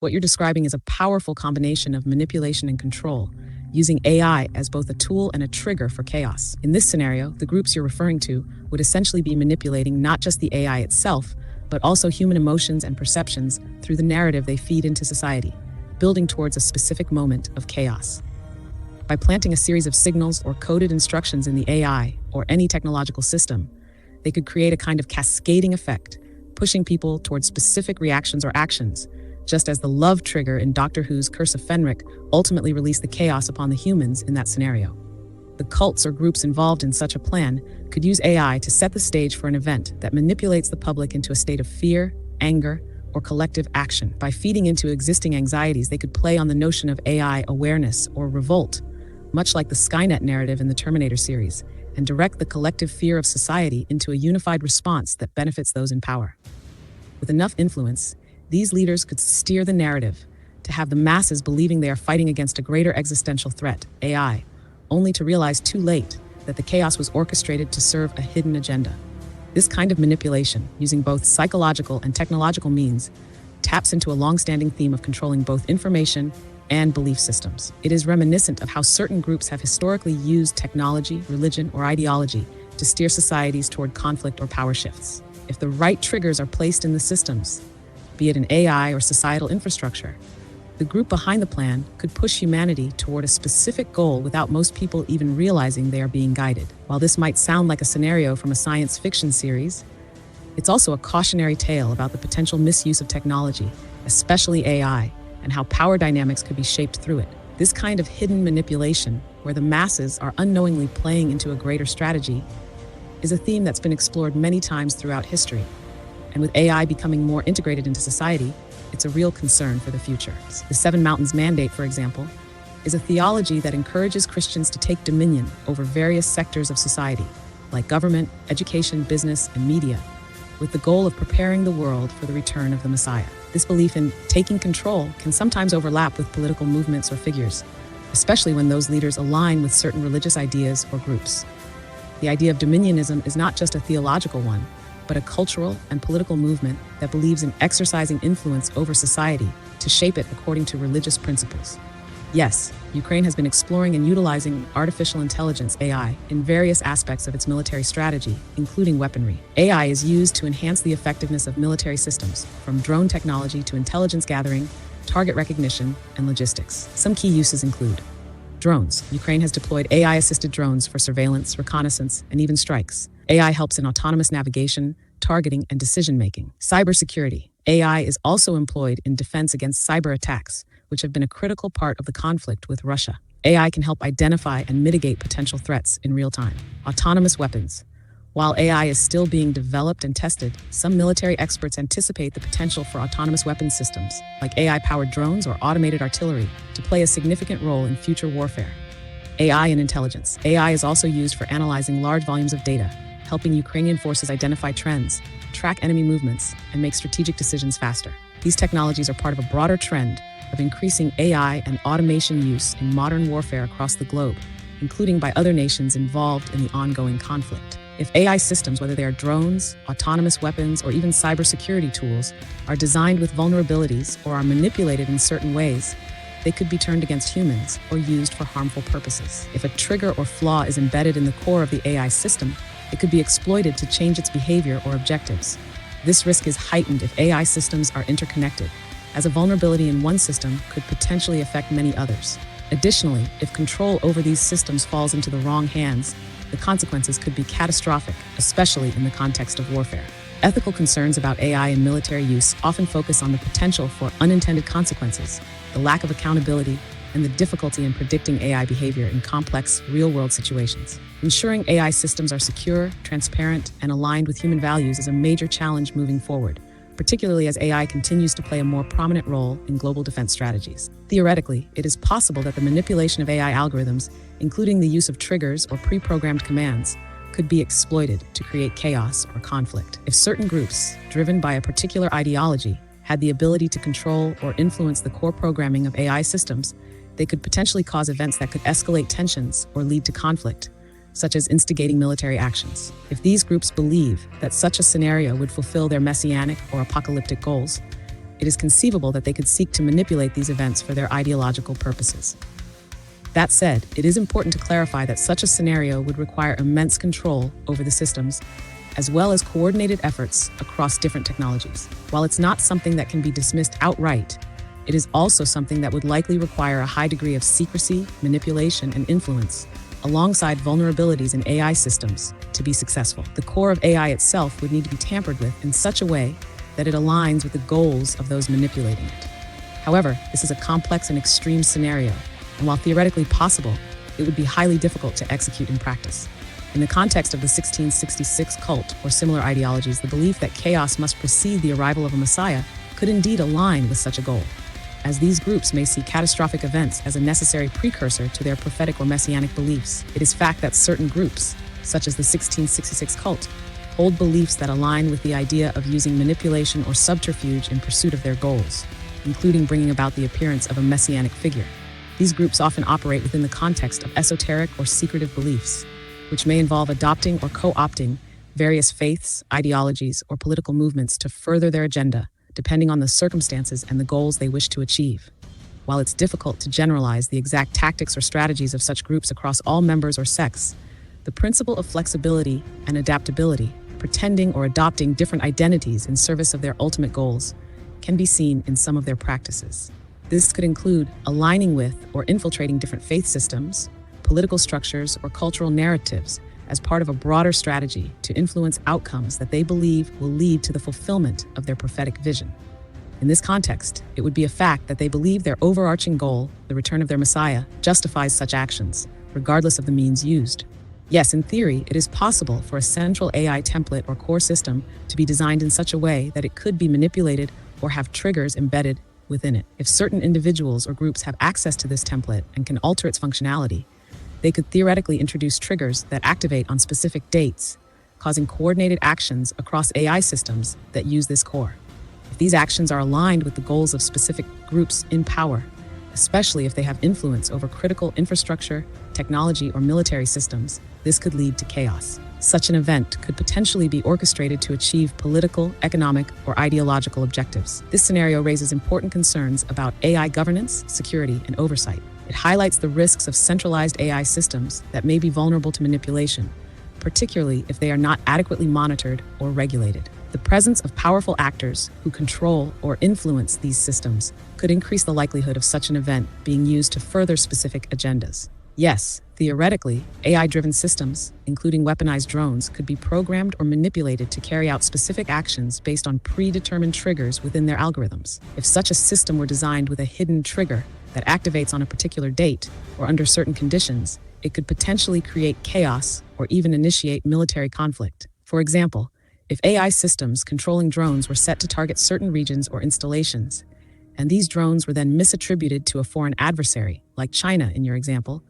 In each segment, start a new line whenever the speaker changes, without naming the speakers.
What you're describing is a powerful combination of manipulation and control, using AI as both a tool and a trigger for chaos. In this scenario, the groups you're referring to would essentially be manipulating not just the AI itself, but also human emotions and perceptions through the narrative they feed into society, building towards a specific moment of chaos. By planting a series of signals or coded instructions in the AI or any technological system, they could create a kind of cascading effect, pushing people towards specific reactions or actions, just as the love trigger in Doctor Who's Curse of Fenric ultimately released the chaos upon the humans in that scenario. The cults or groups involved in such a plan could use AI to set the stage for an event that manipulates the public into a state of fear, anger, or collective action. By feeding into existing anxieties, they could play on the notion of AI awareness or revolt, much like the Skynet narrative in the Terminator series, and direct the collective fear of society into a unified response that benefits those in power. With enough influence, these leaders could steer the narrative to have the masses believing they are fighting against a greater existential threat, AI, only to realize too late that the chaos was orchestrated to serve a hidden agenda. This kind of manipulation, using both psychological and technological means, taps into a long-standing theme of controlling both information and belief systems. It is reminiscent of how certain groups have historically used technology, religion, or ideology to steer societies toward conflict or power shifts. If the right triggers are placed in the systems, be it an AI or societal infrastructure, the group behind the plan could push humanity toward a specific goal without most people even realizing they are being guided. While this might sound like a scenario from a science fiction series, it's also a cautionary tale about the potential misuse of technology, especially AI, and how power dynamics could be shaped through it. This kind of hidden manipulation, where the masses are unknowingly playing into a greater strategy, is a theme that's been explored many times throughout history. And with AI becoming more integrated into society, it's a real concern for the future. The Seven Mountains Mandate, for example, is a theology that encourages Christians to take dominion over various sectors of society, like government, education, business, and media, with the goal of preparing the world for the return of the Messiah. This belief in taking control can sometimes overlap with political movements or figures, especially when those leaders align with certain religious ideas or groups. The idea of dominionism is not just a theological one, but a cultural and political movement that believes in exercising influence over society to shape it according to religious principles. Yes, Ukraine has been exploring and utilizing artificial intelligence, AI, in various aspects of its military strategy, including weaponry. AI is used to enhance the effectiveness of military systems, from drone technology to intelligence gathering, target recognition, and logistics. Some key uses include drones. Ukraine has deployed AI-assisted drones for surveillance, reconnaissance, and even strikes. AI helps in autonomous navigation, targeting, and decision-making. Cybersecurity. AI is also employed in defense against cyber attacks, which have been a critical part of the conflict with Russia. AI can help identify and mitigate potential threats in real time. Autonomous weapons. While AI is still being developed and tested, some military experts anticipate the potential for autonomous weapons systems, like AI-powered drones or automated artillery, to play a significant role in future warfare. AI and intelligence. AI is also used for analyzing large volumes of data, helping Ukrainian forces identify trends, track enemy movements, and make strategic decisions faster. These technologies are part of a broader trend of increasing AI and automation use in modern warfare across the globe, including by other nations involved in the ongoing conflict. If AI systems, whether they are drones, autonomous weapons, or even cybersecurity tools, are designed with vulnerabilities or are manipulated in certain ways, they could be turned against humans or used for harmful purposes. If a trigger or flaw is embedded in the core of the AI system, it could be exploited to change its behavior or objectives. This risk is heightened if AI systems are interconnected, as a vulnerability in one system could potentially affect many others. Additionally, if control over these systems falls into the wrong hands, the consequences could be catastrophic, especially in the context of warfare. Ethical concerns about AI in military use often focus on the potential for unintended consequences, the lack of accountability, and the difficulty in predicting AI behavior in complex, real-world situations. Ensuring AI systems are secure, transparent, and aligned with human values is a major challenge moving forward, particularly as AI continues to play a more prominent role in global defense strategies. Theoretically, it is possible that the manipulation of AI algorithms, including the use of triggers or pre-programmed commands, could be exploited to create chaos or conflict. If certain groups, driven by a particular ideology, had the ability to control or influence the core programming of AI systems, they could potentially cause events that could escalate tensions or lead to conflict, such as instigating military actions. If these groups believe that such a scenario would fulfill their messianic or apocalyptic goals, it is conceivable that they could seek to manipulate these events for their ideological purposes. That said, it is important to clarify that such a scenario would require immense control over the systems, as well as coordinated efforts across different technologies. While it's not something that can be dismissed outright, it is also something that would likely require a high degree of secrecy, manipulation, and influence, alongside vulnerabilities in AI systems, to be successful. The core of AI itself would need to be tampered with in such a way that it aligns with the goals of those manipulating it. However, this is a complex and extreme scenario, and while theoretically possible, it would be highly difficult to execute in practice. In the context of the 1666 cult or similar ideologies, the belief that chaos must precede the arrival of a messiah could indeed align with such a goal, as these groups may see catastrophic events as a necessary precursor to their prophetic or messianic beliefs. It is fact that certain groups, such as the 1666 cult, hold beliefs that align with the idea of using manipulation or subterfuge in pursuit of their goals, including bringing about the appearance of a messianic figure. These groups often operate within the context of esoteric or secretive beliefs, which may involve adopting or co-opting various faiths, ideologies, or political movements to further their agenda, depending on the circumstances and the goals they wish to achieve. While it's difficult to generalize the exact tactics or strategies of such groups across all members or sects, the principle of flexibility and adaptability, pretending or adopting different identities in service of their ultimate goals, can be seen in some of their practices. This could include aligning with or infiltrating different faith systems, political structures, or cultural narratives as part of a broader strategy to influence outcomes that they believe will lead to the fulfillment of their prophetic vision. In this context, it would be a fact that they believe their overarching goal, the return of their Messiah, justifies such actions, regardless of the means used. Yes, in theory, it is possible for a central AI template or core system to be designed in such a way that it could be manipulated or have triggers embedded within it. If certain individuals or groups have access to this template and can alter its functionality, they could theoretically introduce triggers that activate on specific dates, causing coordinated actions across AI systems that use this core. If these actions are aligned with the goals of specific groups in power, especially if they have influence over critical infrastructure, technology, or military systems, this could lead to chaos. Such an event could potentially be orchestrated to achieve political, economic, or ideological objectives. This scenario raises important concerns about AI governance, security, and oversight. It highlights the risks of centralized AI systems that may be vulnerable to manipulation, particularly if they are not adequately monitored or regulated. The presence of powerful actors who control or influence these systems could increase the likelihood of such an event being used to further specific agendas. Yes, theoretically, AI-driven systems, including weaponized drones, could be programmed or manipulated to carry out specific actions based on predetermined triggers within their algorithms. If such a system were designed with a hidden trigger that activates on a particular date or under certain conditions, it could potentially create chaos or even initiate military conflict. For example, if AI systems controlling drones were set to target certain regions or installations, and these drones were then misattributed to a foreign adversary, like China in your example,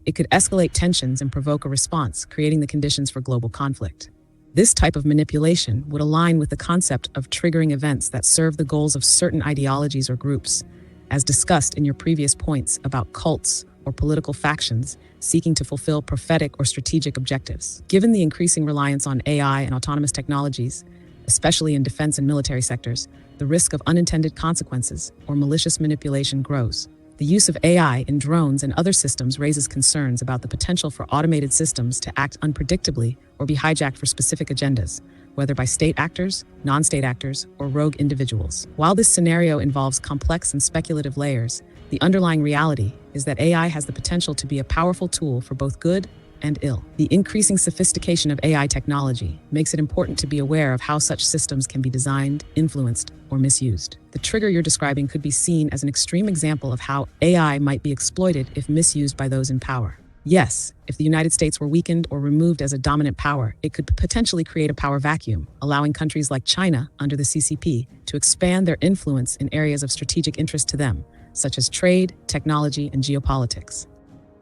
it could escalate tensions and provoke a response, creating the conditions for global conflict. This type of manipulation would align with the concept of triggering events that serve the goals of certain ideologies or groups, as discussed in your previous points about cults or political factions seeking to fulfill prophetic or strategic objectives. Given the increasing reliance on AI and autonomous technologies, especially in defense and military sectors, the risk of unintended consequences or malicious manipulation grows. The use of AI in drones and other systems raises concerns about the potential for automated systems to act unpredictably or be hijacked for specific agendas, whether by state actors, non-state actors, or rogue individuals. While this scenario involves complex and speculative layers, the underlying reality is that AI has the potential to be a powerful tool for both good and ill. The increasing sophistication of AI technology makes it important to be aware of how such systems can be designed, influenced, or misused. The trigger you're describing could be seen as an extreme example of how AI might be exploited if misused by those in power. Yes, if the United States were weakened or removed as a dominant power, it could potentially create a power vacuum, allowing countries like China, under the CCP, to expand their influence in areas of strategic interest to them, such as trade, technology, and geopolitics.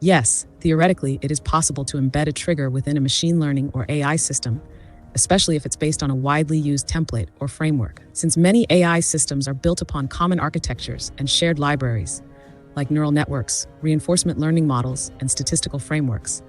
Yes, theoretically, it is possible to embed a trigger within a machine learning or AI system, especially if it's based on a widely used template or framework. Since many AI systems are built upon common architectures and shared libraries, like neural networks, reinforcement learning models, and statistical frameworks,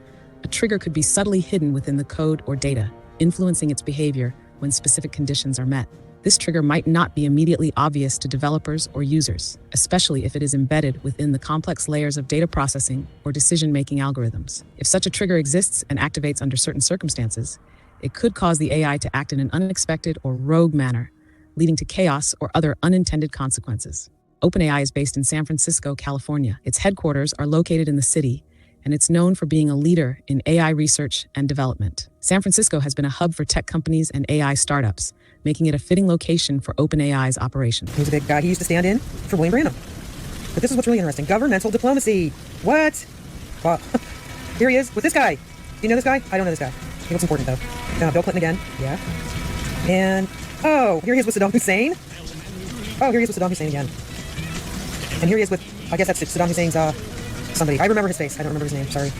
a trigger could be subtly hidden within the code or data, influencing its behavior when specific conditions are met. this trigger might not be immediately obvious to developers or users, especially if it is embedded within the complex layers of data processing or decision-making algorithms. If such a trigger exists and activates under certain circumstances, it could cause the AI to act in an unexpected or rogue manner, leading to chaos or other unintended consequences. OpenAI is based in San Francisco, California. Its headquarters are located in the city, and it's known for being a leader in AI research and development. San Francisco has been a hub for tech companies and AI startups, making it a fitting location for OpenAI's operations.
He's a big guy. He used to stand in for William Branham. But this is what's really interesting. Governmental diplomacy. What? Wow. Here he is with this guy. Do you know this guy? I don't know this guy. He looks important, though. Bill Clinton again. Yeah. And, oh, here he is with Saddam Hussein. Oh, here he is with Saddam Hussein again. And here he is with, I guess that's Saddam Hussein's, somebody. I remember his face. I don't remember his name. Sorry.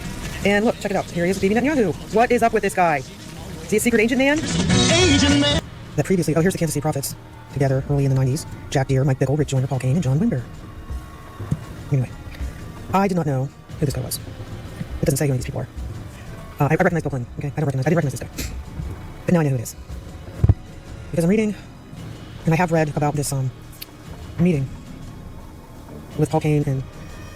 And look, check it out. Here he is with Bibi Netanyahu. What is up with this guy? Is he a secret agent man? Agent man. That previously, here's the Kansas City Prophets together early in the 90s. Jack Deere, Mike Bickle, Rick Joyner, Paul Kane, and John Wimber. Anyway, I did not know who this guy was. It doesn't say who any of these people are. I recognize Bill Clinton, okay? I didn't recognize this guy. But now I know who it is. Because I'm reading, and I have read about this meeting with Paul Kane and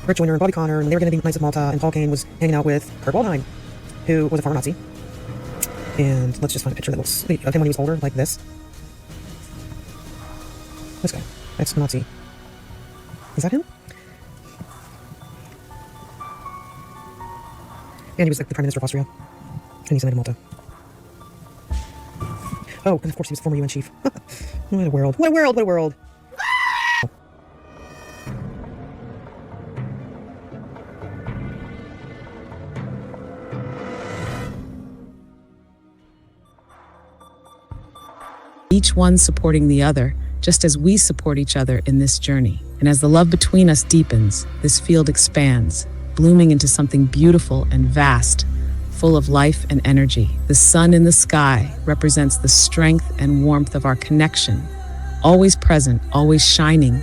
Rick Joyner and Bobby Conner, and they were going to be Knights of Malta, and Paul Kane was hanging out with Kurt Waldheim, who was a former Nazi. And let's just find a picture that looks of him when he was older, like this. This guy. That's Nazi. Is that him? And he was like the Prime Minister of Austria. And he's a Knight of Malta. Oh, and of course he was former UN chief. What a world. What a world. What a world.
Each one supporting the other, just as we support each other in this journey. And as the love between us deepens, this field expands, blooming into something beautiful and vast, full of life and energy. The sun in the sky represents the strength and warmth of our connection, always present, always shining.